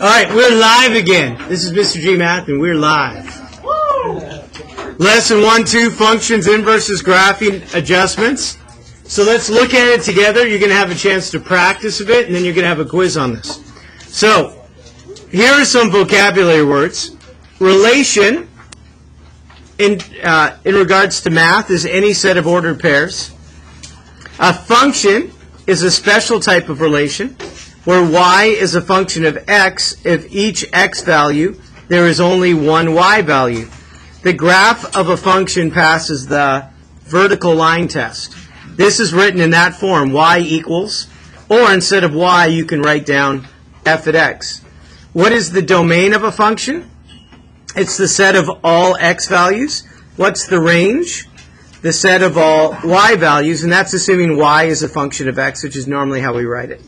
All right, we're live again. This is Mr. G Math, and we're live. Lesson 1-2, functions, inverses, graphing, adjustments. So let's look at it together. You're going to have a chance to practice a bit, and then you're going to have a quiz on this. So here are some vocabulary words. Relation, in regards to math, is any set of ordered pairs. A function is a special type of relation where y is a function of x if each x value there is only one y value. The graph of a function passes the vertical line test. This is written in that form, y equals, or instead of y you can write down f at x. What is the domain of a function? It's the set of all x values. What's the range? The set of all y values, and that's assuming y is a function of x, which is normally how we write it.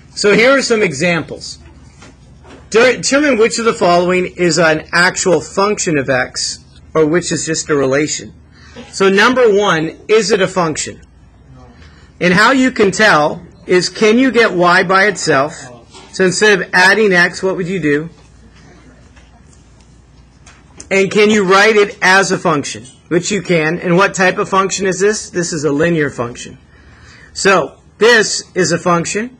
So here are some examples. Determine which of the following is an actual function of x, or which is just a relation. So number one, is it a function? And how you can tell is, can you get y by itself? So instead of adding x, what would you do? And can you write it as a function? Which you can. And what type of function is this? This is a linear function. So this is a function.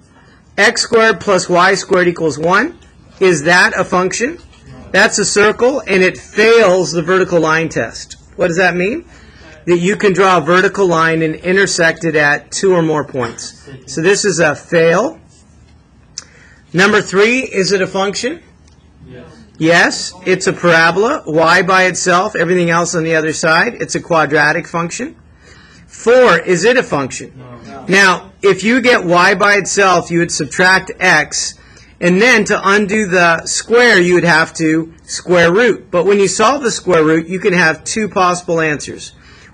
X squared plus y squared equals 1. Is that a function? That's a circle, and it fails the vertical line test. What does that mean? That you can draw a vertical line and intersect it at 2 or more points. So this is a fail. Number 3, is it a function? Yes, it's a parabola. Y by itself, everything else on the other side. It's a quadratic function. 4, is it a function? Now, if you get y by itself, you would subtract x, and then to undo the square, you would have to square root. But when you solve the square root, you can have 2 possible answers.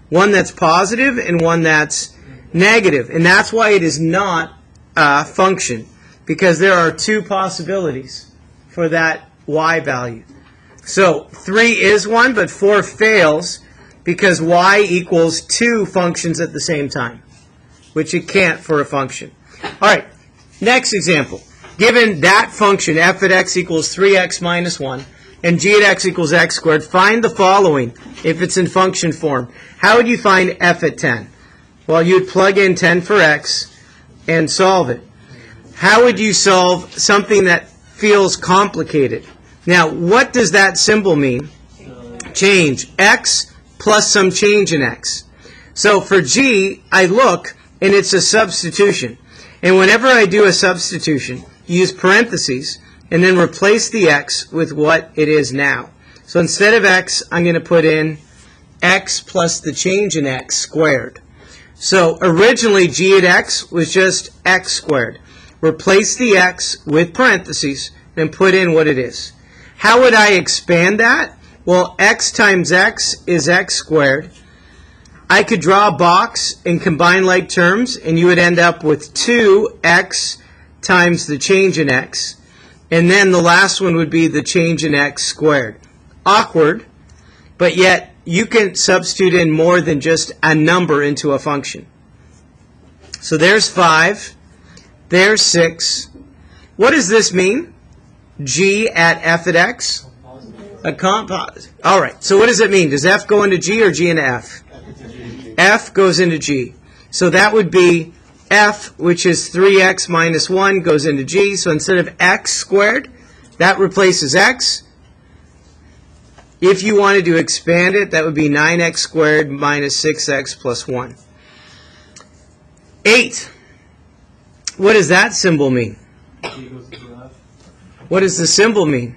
One that's positive and one that's negative. And that's why it is not a function, because there are 2 possibilities for that y value. So 3 is one, but 4 fails because y equals 2 functions at the same time, which it can't for a function. All right, next example. Given that function, f at x equals 3x minus 1, and g at x equals x squared, find the following if it's in function form. How would you find f at 10? Well, you'd plug in 10 for x and solve it. How would you solve something that feels complicated? Now, what does that symbol mean? Change. X plus some change in x. So for g, I look, and it's a substitution. And whenever I do a substitution, use parentheses, and then replace the x with what it is now. So instead of x, I'm going to put in x plus the change in x squared. So originally, g at x was just x squared. Replace the x with parentheses, and put in what it is. How would I expand that? Well, x times x is x squared. I could draw a box and combine like terms, and you would end up with 2x times the change in x. And then the last one would be the change in x squared. Awkward, but yet you can substitute in more than just a number into a function. So there's 5. There's 6. What does this mean? G at f at x? A composite. All right. So what does it mean? Does f go into g or g into f? F goes into g. So that would be f, which is 3x minus 1, goes into g. So instead of x squared, that replaces x. If you wanted to expand it, that would be 9x squared minus 6x plus 1. 8. What does that symbol mean? What does the symbol mean?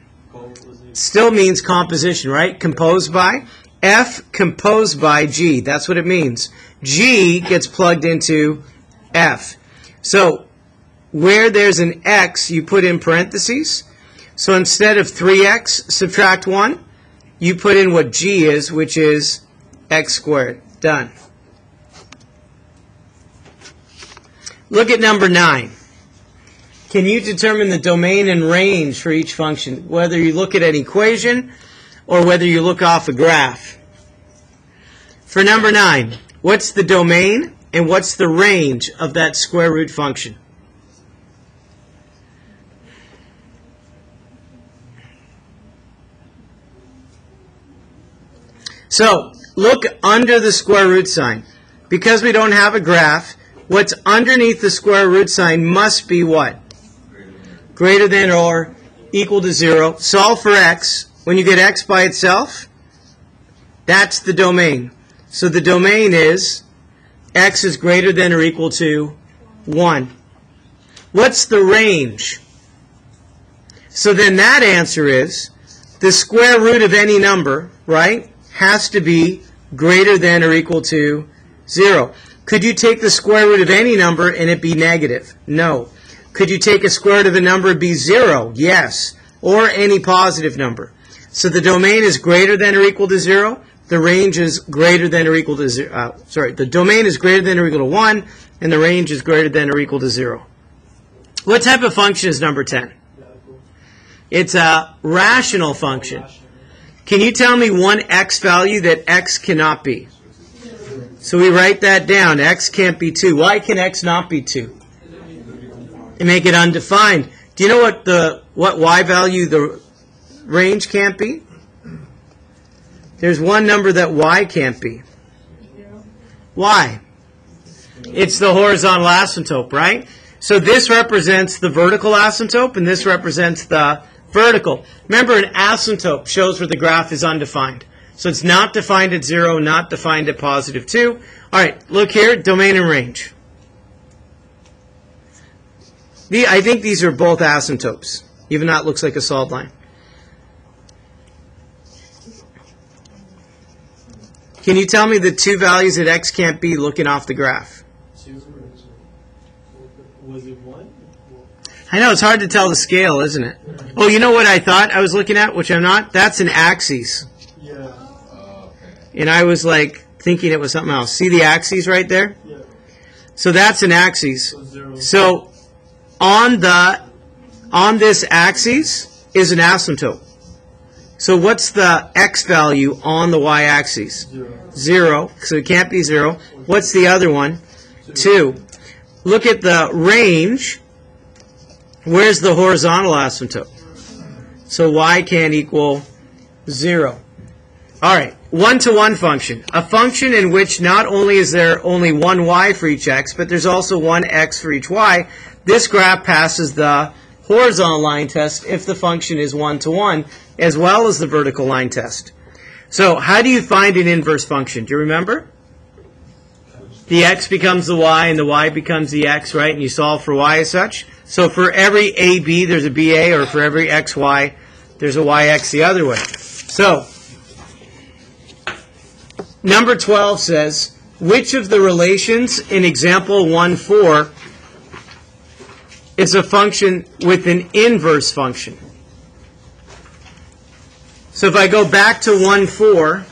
Still means composition, right? Composed by. F composed by G. That's what it means. G gets plugged into F. So where there's an X, you put in parentheses. So instead of 3X, subtract 1, you put in what G is, which is X squared. Done. Look at number 9. Can you determine the domain and range for each function, whether you look at an equation or whether you look off a graph? For number 9, what's the domain and what's the range of that square root function? So look under the square root sign. Because we don't have a graph, what's underneath the square root sign must be what? Greater than or equal to 0. Solve for x. When you get x by itself, that's the domain. So the domain is x is greater than or equal to 1. What's the range? So then that answer is the square root of any number, right, has to be greater than or equal to 0. Could you take the square root of any number and it be negative? No. Could you take a square root of a number and be 0? Yes. Or any positive number. So the domain is greater than or equal to 0. The range is greater than or equal to 0. The domain is greater than or equal to 1, and the range is greater than or equal to 0. What type of function is number 10? It's a rational function. Can you tell me one x value that x cannot be? So we write that down. X can't be 2. Why can x not be 2? And make it undefined. Do you know what y value the range can't be? There's one number that y can't be. Why? It's the horizontal asymptote, right? So this represents the vertical asymptote, and this represents the vertical. Remember, an asymptote shows where the graph is undefined. So it's not defined at 0, not defined at positive 2. All right, look here, domain and range. I think these are both asymptotes, even though it looks like a solid line. Can you tell me the two values that x can't be looking off the graph? Was it 1? I know, it's hard to tell the scale, isn't it? Oh, you know what I thought I was looking at, which I'm not? That's an axis. Yeah. And I was like thinking it was something else. See the axes right there? Yeah. So that's an axis. So 0. So on this axis is an asymptote. So what's the x value on the y-axis? 0. 0. So it can't be 0. What's the other one? 2. Look at the range. Where's the horizontal asymptote? So y can't equal 0. All right, one-to-one function. A function in which not only is there only one y for each x, but there's also one x for each y. This graph passes the horizontal line test if the function is one-to-one, as well as the vertical line test. So how do you find an inverse function? Do you remember? The x becomes the y, and the y becomes the x, right? And you solve for y as such. So for every AB, there's a BA, or for every XY, there's a YX the other way. So, number 12 says, which of the relations in example 1-4 is a function with an inverse function? So if I go back to 1-4,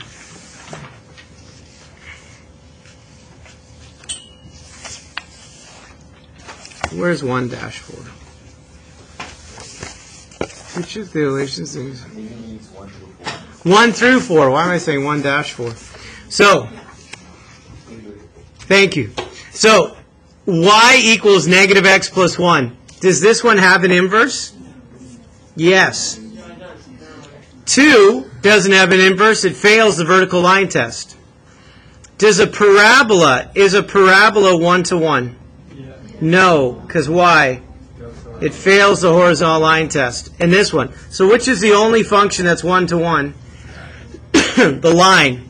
where's 1-4? Which of the relations? 1 through 4. Why am I saying 1-4? So, thank you. So, y equals negative x plus 1. Does this one have an inverse? Yes. 2 doesn't have an inverse. It fails the vertical line test. Is a parabola 1-to-1? No, because why? It fails the horizontal line test. And this one. So which is the only function that's 1-to-1? The line.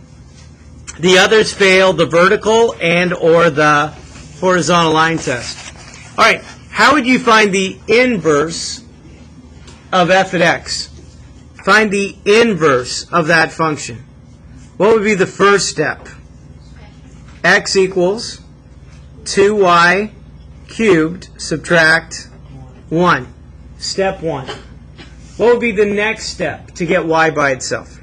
The others fail the vertical and or the horizontal line test. All right. How would you find the inverse of f at x? Find the inverse of that function. What would be the first step? X equals 2y cubed subtract 1. Step 1. What would be the next step to get y by itself?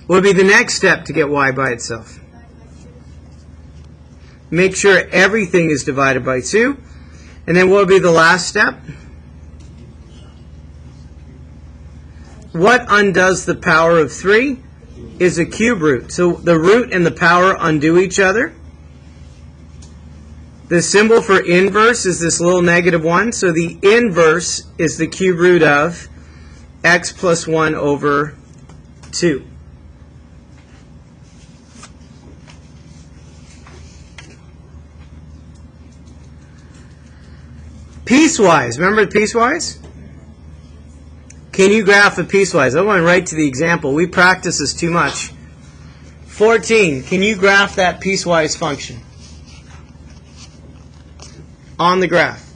What would be the next step to get y by itself? Make sure everything is divided by 2. And then what would be the last step? What undoes the power of 3 is a cube root. So the root and the power undo each other. The symbol for inverse is this little -1, so the inverse is the cube root of x plus 1 over 2. Piecewise, remember piecewise? Can you graph a piecewise? I went right to the example. We practice this too much. 14, can you graph that piecewise function on the graph?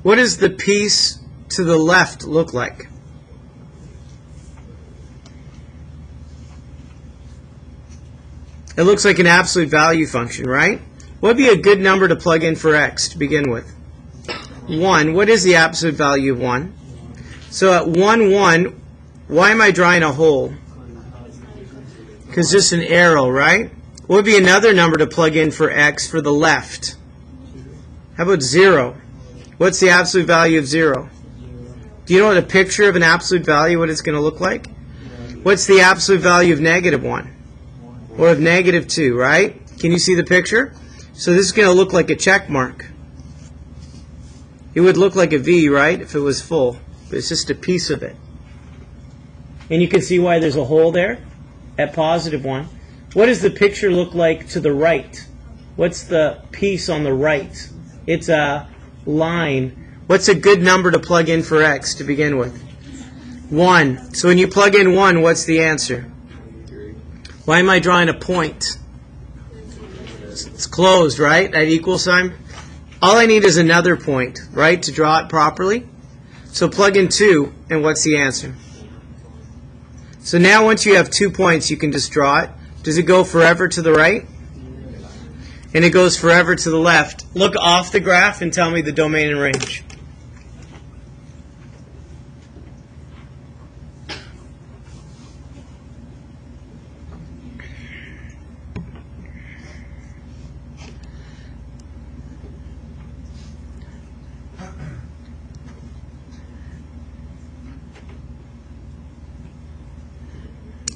What does the piece to the left look like? It looks like an absolute value function, right? What would be a good number to plug in for x to begin with? 1. What is the absolute value of 1? So at 1, 1, why am I drawing a hole? Because just an arrow, right? What would be another number to plug in for x for the left? How about 0? What's the absolute value of 0? Do you know what a picture of an absolute value, what it's going to look like? What's the absolute value of -1? Or of -2, right? Can you see the picture? So this is going to look like a check mark. It would look like a V, right, if it was full. But it's just a piece of it. And you can see why there's a hole there at +1. What does the picture look like to the right? What's the piece on the right? It's a line. What's a good number to plug in for x to begin with? 1. So when you plug in 1, what's the answer? Why am I drawing a point? It's closed, right? At equal sign. All I need is another point, right, to draw it properly. So plug in 2, and what's the answer? So now once you have 2 points, you can just draw it. Does it go forever to the right? And it goes forever to the left. Look off the graph and tell me the domain and range.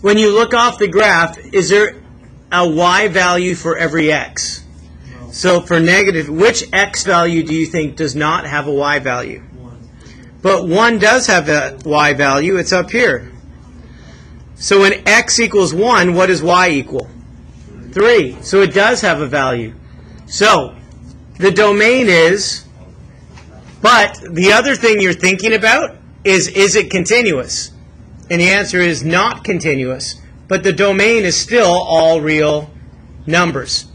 When you look off the graph, is there a y value for every x? No. So for negative, which x value do you think does not have a y value? 1. But 1 does have a y value. It's up here. So when x equals 1, what does y equal? 3. So it does have a value. So the domain is, but the other thing you're thinking about is it continuous? And the answer is not continuous, but the domain is still all real numbers.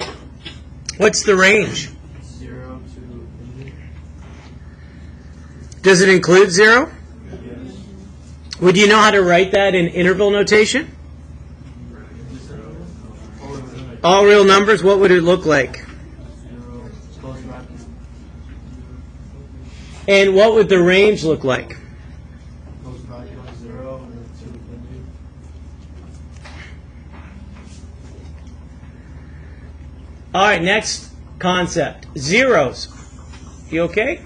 What's the range? 0 to infinity. Does it include 0? Yes. Would you know how to write that in interval notation? All real numbers, what would it look like? 0 close bracket. And what would the range look like? Close bracket 0 and then to infinity. All right, next concept. Zeros. You okay?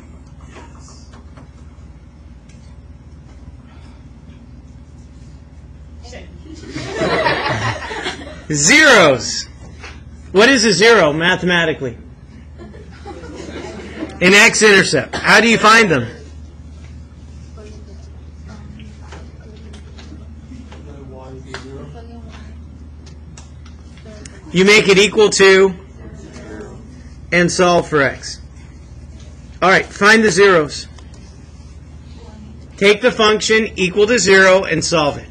Zeros. What is a zero mathematically? An x-intercept. How do you find them? Y equals 0. You make it equal to and solve for x. All right, find the zeros. Take the function equal to 0 and solve it.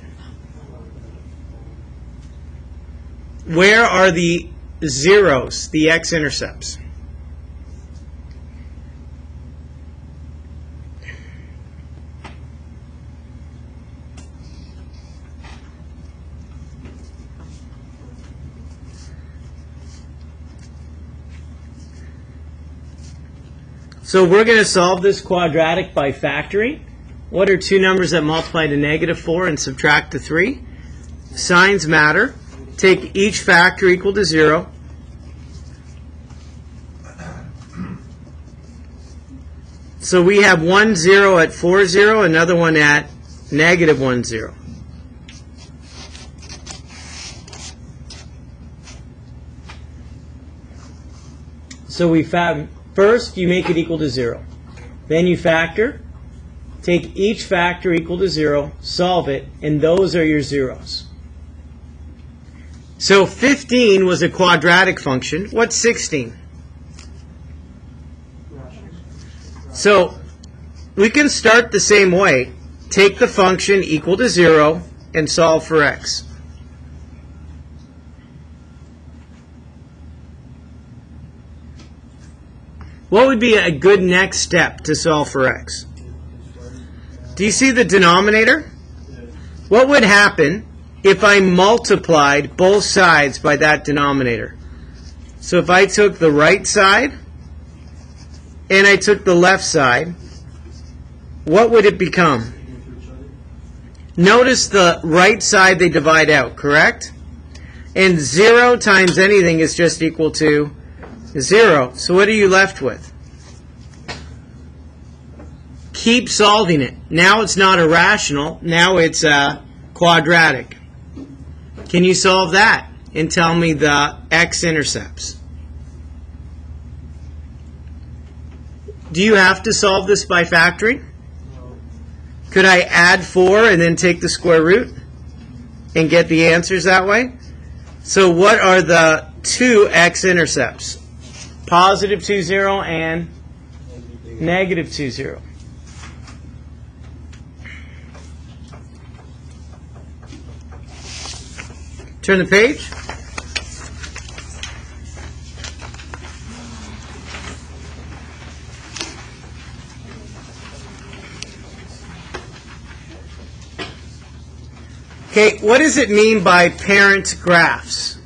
Where are the zeros, the x-intercepts? So we're going to solve this quadratic by factoring. What are two numbers that multiply to -4 and subtract to 3? Signs matter. Take each factor equal to 0. So we have one 0 at 4, 0, another one at negative 1, 0. So we first you make it equal to 0. Then you factor, take each factor equal to 0, solve it, and those are your zeros. So 15 was a quadratic function. What's 16? So we can start the same way. Take the function equal to 0 and solve for x. What would be a good next step to solve for x? Do you see the denominator? What would happen if I multiplied both sides by that denominator? So if I took the right side and I took the left side, what would it become? Notice the right side they divide out, correct? And 0 times anything is just equal to 0. So what are you left with? Keep solving it. Now it's not irrational. Now it's quadratic. Can you solve that and tell me the x-intercepts? Do you have to solve this by factoring? Could I add 4 and then take the square root and get the answers that way? So what are the two x-intercepts? Positive 2, 0 and negative 2, 0. Turn the page. Okay, what does it mean by parent graphs?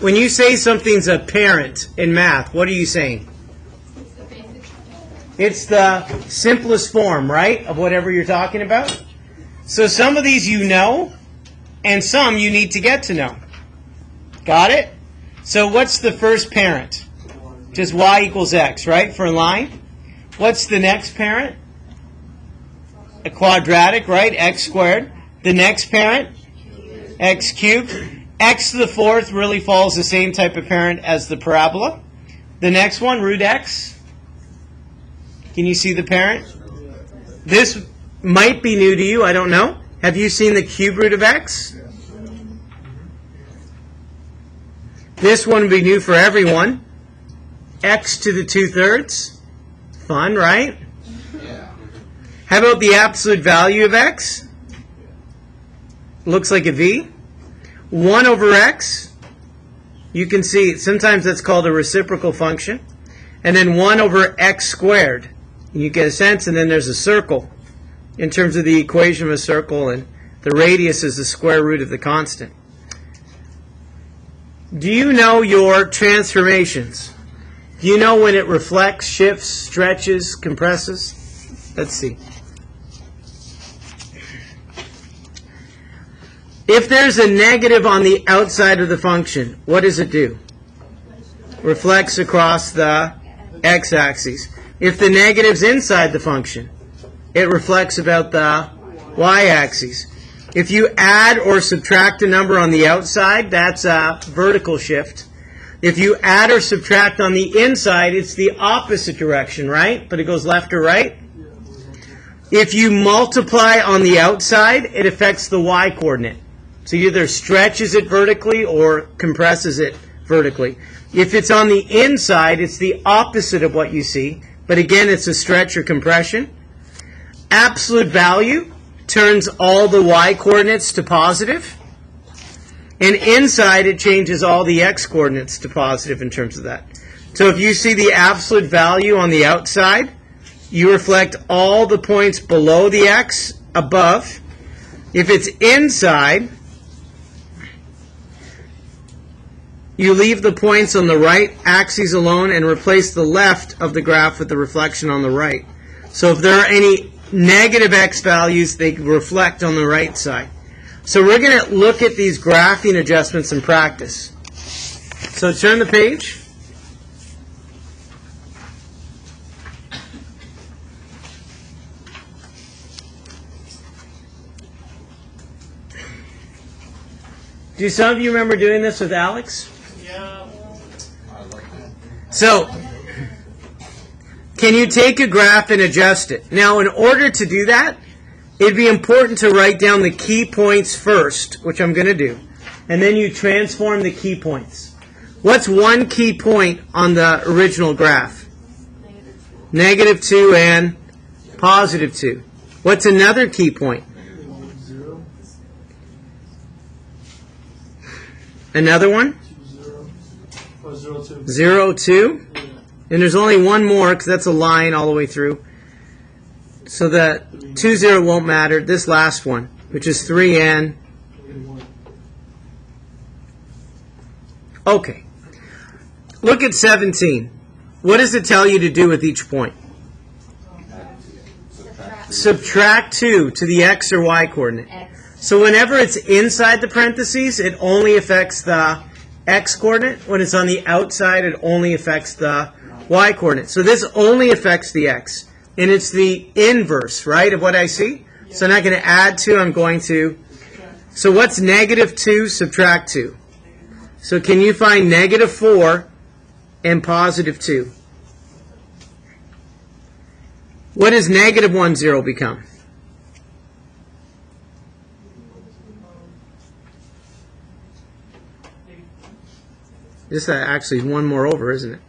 When you say something's a parent in math, what are you saying? It's the simplest form, right, of whatever you're talking about? So some of these you know, and some you need to get to know. Got it? So what's the first parent? Just y equals x, right, for a line? What's the next parent? A quadratic, right, x squared. The next parent? X cubed. X to the fourth really follows the same type of parent as the parabola. The next one, root x. Can you see the parent? This might be new to you, I don't know. Have you seen the cube root of x? This one would be new for everyone. X to the 2/3. Fun, right? How about the absolute value of x? Looks like a v. 1 over x. You can see sometimes that's called a reciprocal function. And then 1 over x squared. And you get a sense, and then there's a circle in terms of the equation of a circle, and the radius is the square root of the constant. Do you know your transformations? Do you know when it reflects, shifts, stretches, compresses? Let's see. If there's a negative on the outside of the function, what does it do? Reflects across the x-axis. If the negative's inside the function, it reflects about the y-axis. If you add or subtract a number on the outside, that's a vertical shift. If you add or subtract on the inside, it's the opposite direction, right? But it goes left or right. If you multiply on the outside, it affects the y-coordinate. So it either stretches it vertically or compresses it vertically. If it's on the inside, it's the opposite of what you see. But again, it's a stretch or compression. Absolute value turns all the y-coordinates to positive. And inside, it changes all the x-coordinates to positive in terms of that. So if you see the absolute value on the outside, you reflect all the points below the x above. If it's inside, you leave the points on the right axis alone and replace the left of the graph with the reflection on the right. So if there are any negative x values, they reflect on the right side. So we're going to look at these graphing adjustments in practice. So turn the page. Do some of you remember doing this with Alex? Yeah. So, can you take a graph and adjust it? Now, in order to do that, it'd be important to write down the key points first, which I'm going to do. And then you transform the key points. What's one key point on the original graph? -2 and +2. What's another key point? 0. Another one? 0. Or 0, 2. 0, 2. And there's only one more because that's a line all the way through. So the 2, 0 won't matter. This last one, which is 3 and... Okay. Look at 17. What does it tell you to do with each point? Subtract 2 to the x or y coordinate. So whenever it's inside the parentheses, it only affects the x coordinate. When it's on the outside, it only affects the y coordinate. So this only affects the x. And it's the inverse, right, of what I see? So I'm not going to add 2, I'm going to... So what's -2 subtract 2? So can you find -4 and +2? What does -1, 0 become? This actually is one more over, isn't it?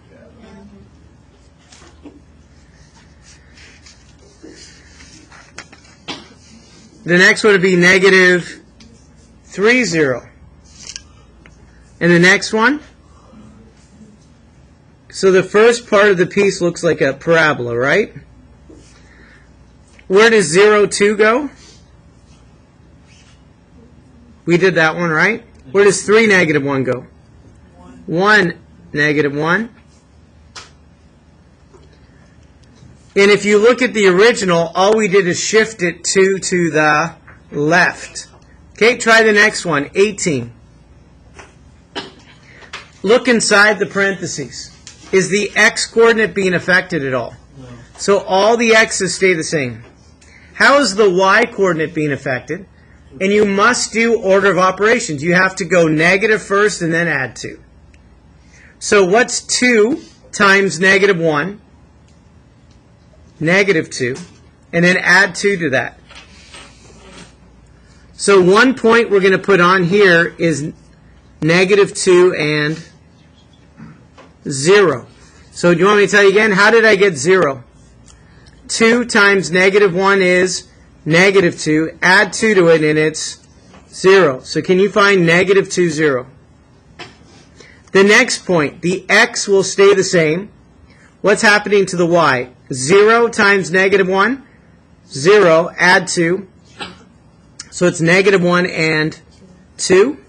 The next one would be -3, 0. And the next one? So the first part of the piece looks like a parabola, right? Where does 0, 2 go? We did that one, right? Where does 3, -1 go? 1, -1. And if you look at the original, all we did is shift it 2 to the left. Okay, try the next one, 18. Look inside the parentheses. Is the x coordinate being affected at all? No. So all the x's stay the same. How is the y coordinate being affected? And you must do order of operations. You have to go negative first and then add 2. So what's 2 times -1? -2. And then add 2 to that. So one point we're going to put on here is -2 and 0. So do you want me to tell you again? How did I get 0? 2 times -1 is -2. Add 2 to it and it's 0. So can you find -2, 0? The next point, the x will stay the same. What's happening to the y? 0 times -1, 0. Add 2. So it's -1 and 2.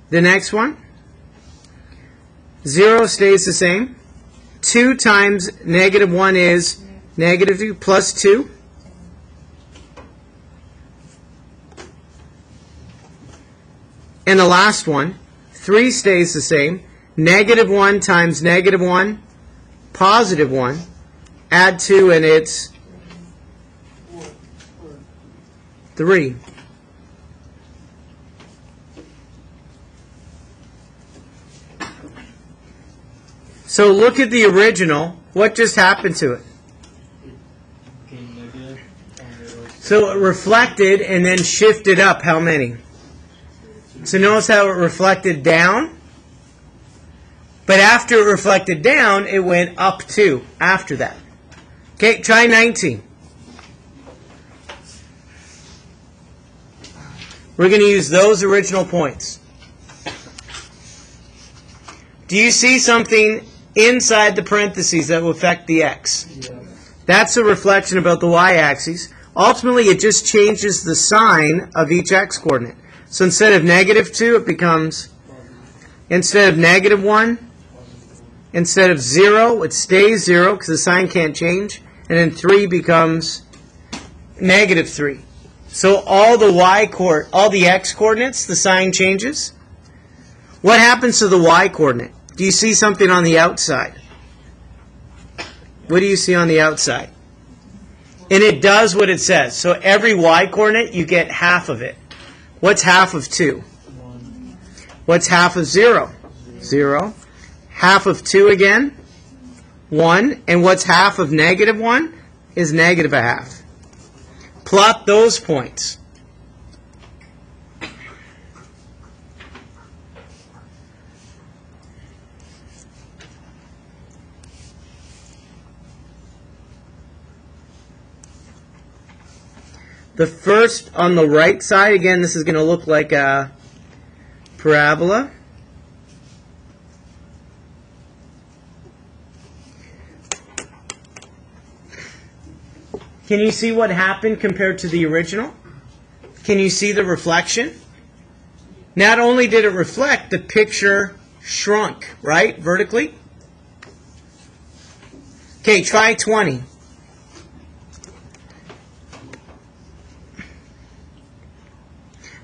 The next one, 0 stays the same. 2 times -1 is -2 plus 2. And the last one, 3 stays the same. -1 times -1, +1. Add 2 and it's 3. So look at the original. What just happened to it? Became negative. And it was So it reflected and then shifted up how many? So notice how it reflected down. But after it reflected down, it went up 2 after that. Okay, try 19. We're going to use those original points. Do you see something inside the parentheses that will affect the x? yeah. That's a reflection about the y-axis. Ultimately, it just changes the sign of each x-coordinate. So instead of -2, it becomes, instead of -1, instead of 0, it stays 0 because the sign can't change. And then 3 becomes -3. So all the all the x-coordinates, the sign changes. What happens to the y-coordinate? Do you see something on the outside? What do you see on the outside? And it does what it says. So every y coordinate, you get half of it. What's half of 2? 1. What's half of 0? 0. Half of 2 again? 1. And what's half of negative 1? Is negative a half. Plot those points. The first on the right side, again, this is going to look like a parabola. Can you see what happened compared to the original? Can you see the reflection? Not only did it reflect, the picture shrunk, right, vertically? Okay, try 20.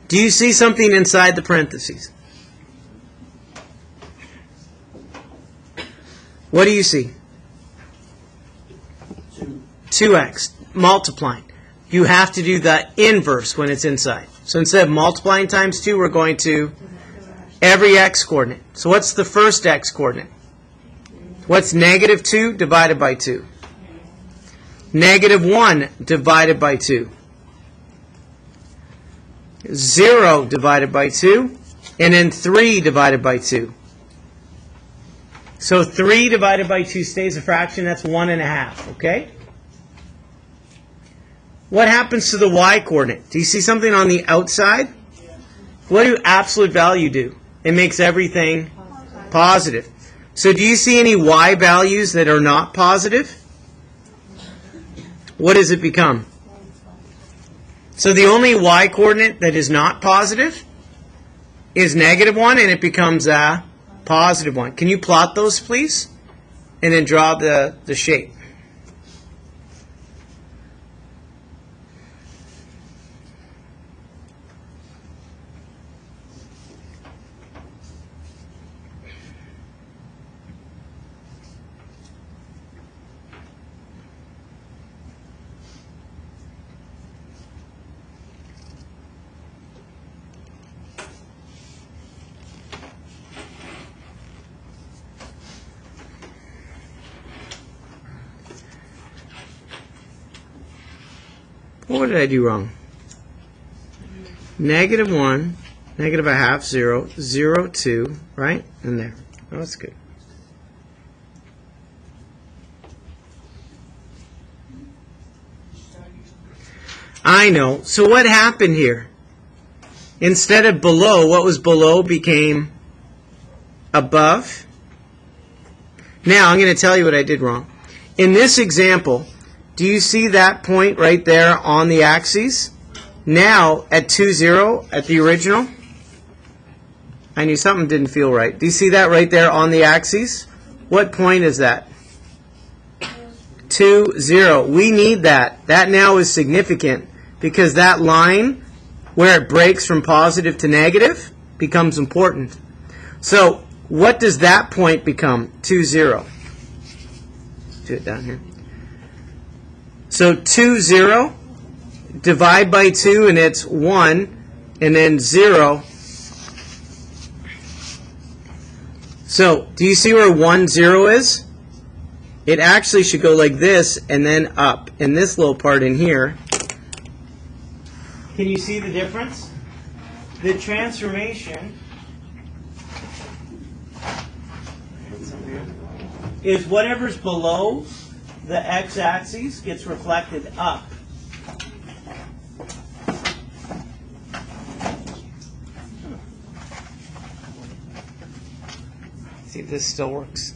Do you see something inside the parentheses? What do you see? 2x, multiplying. You have to do the inverse when it's inside. So instead of multiplying times 2, we're going to every x coordinate. So what's the first x coordinate? What's negative 2 divided by 2? Negative 1 divided by 2. 0 divided by 2, and then 3 divided by 2. So 3 divided by 2 stays a fraction, that's 1.5, okay? What happens to the y-coordinate? Do you see something on the outside? What do absolute value do? It makes everything positive. So do you see any y values that are not positive? What does it become? So the only y-coordinate that is not positive is negative 1, and it becomes a positive 1. Can you plot those, please? And then draw the shape. What did I do wrong? Negative 1, negative a half, 0, 0, 2, right? And there. Oh, that's good. I know. So what happened here? Instead of below, what was below became above. Now, I'm going to tell you what I did wrong. In this example, do you see that point right there on the axes? Now, at 2, 0, at the original, I knew something didn't feel right. Do you see that right there on the axes? What point is that? 2, 0. We need that. That now is significant because that line, where it breaks from positive to negative, becomes important. So, what does that point become? 2, 0. Do it down here. So 2, 0, divide by 2, and it's 1, and then 0. So, do you see where 1, 0 is? It actually should go like this, and then up. And this little part in here. Can you see the difference? The transformation is whatever's below the x-axis gets reflected up. See if this still works.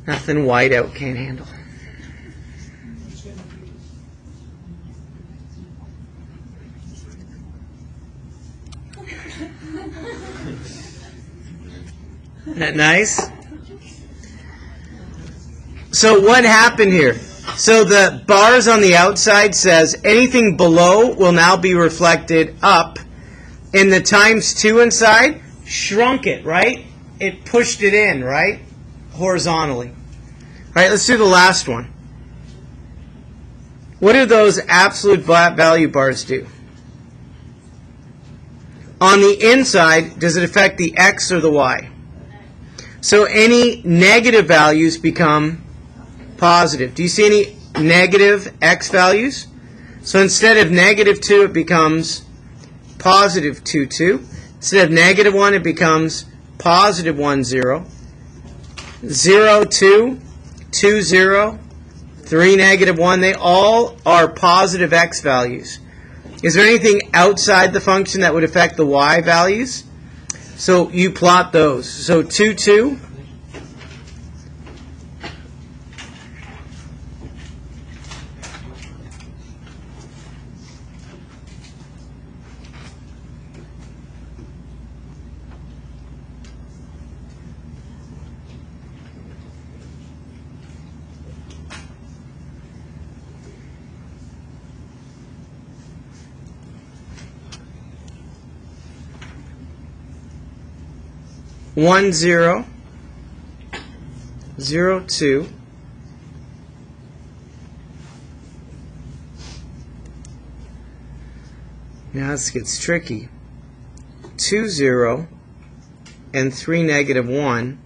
Nothing whiteout can't handle. Isn't that nice? So what happened here? So the bars on the outside says anything below will now be reflected up, and the times 2 inside shrunk it, right? It pushed it in, right? Horizontally. All right, let's do the last one. What do those absolute value bars do? On the inside, does it affect the x or the y? So any negative values become positive. Do you see any negative x values? So instead of negative 2, it becomes positive 2, 2. Instead of negative 1, it becomes positive 1, 0. 0, 2, 2, 0, 3, negative 1. They all are positive x values. Is there anything outside the function that would affect the y values? So you plot those. So 2, 2. One, 0, 0, 2, now this gets tricky. 2, 0, and 3, negative 1.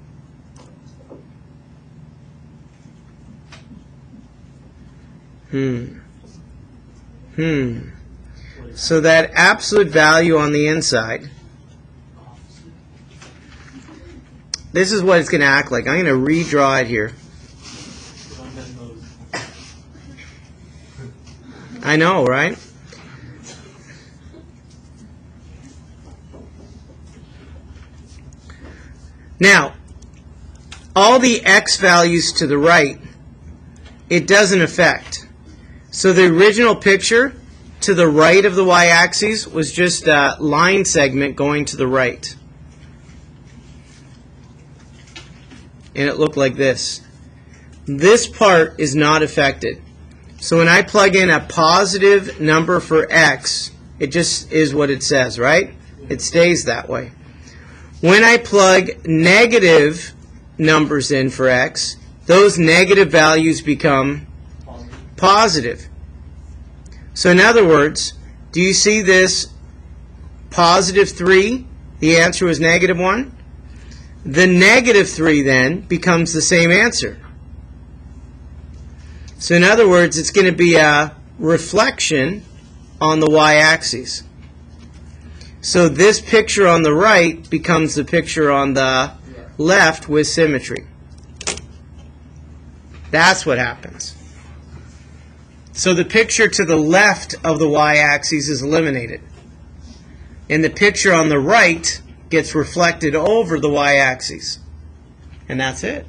So that absolute value on the inside, this is what it's going to act like. I'm going to redraw it here. I know, right? Now, all the x values to the right, it doesn't affect. So the original picture to the right of the y-axis was just a line segment going to the right. And it looked like this. This part is not affected. So when I plug in a positive number for x, it just is what it says, right? It stays that way. When I plug negative numbers in for x, those negative values become positive. So in other words, do you see this positive 3? The answer was negative 1. The negative 3 then becomes the same answer. So in other words, it's going to be a reflection on the y-axis. So this picture on the right becomes the picture on the left with symmetry. That's what happens. So the picture to the left of the y-axis is eliminated. And the picture on the right gets reflected over the y-axis. And that's it.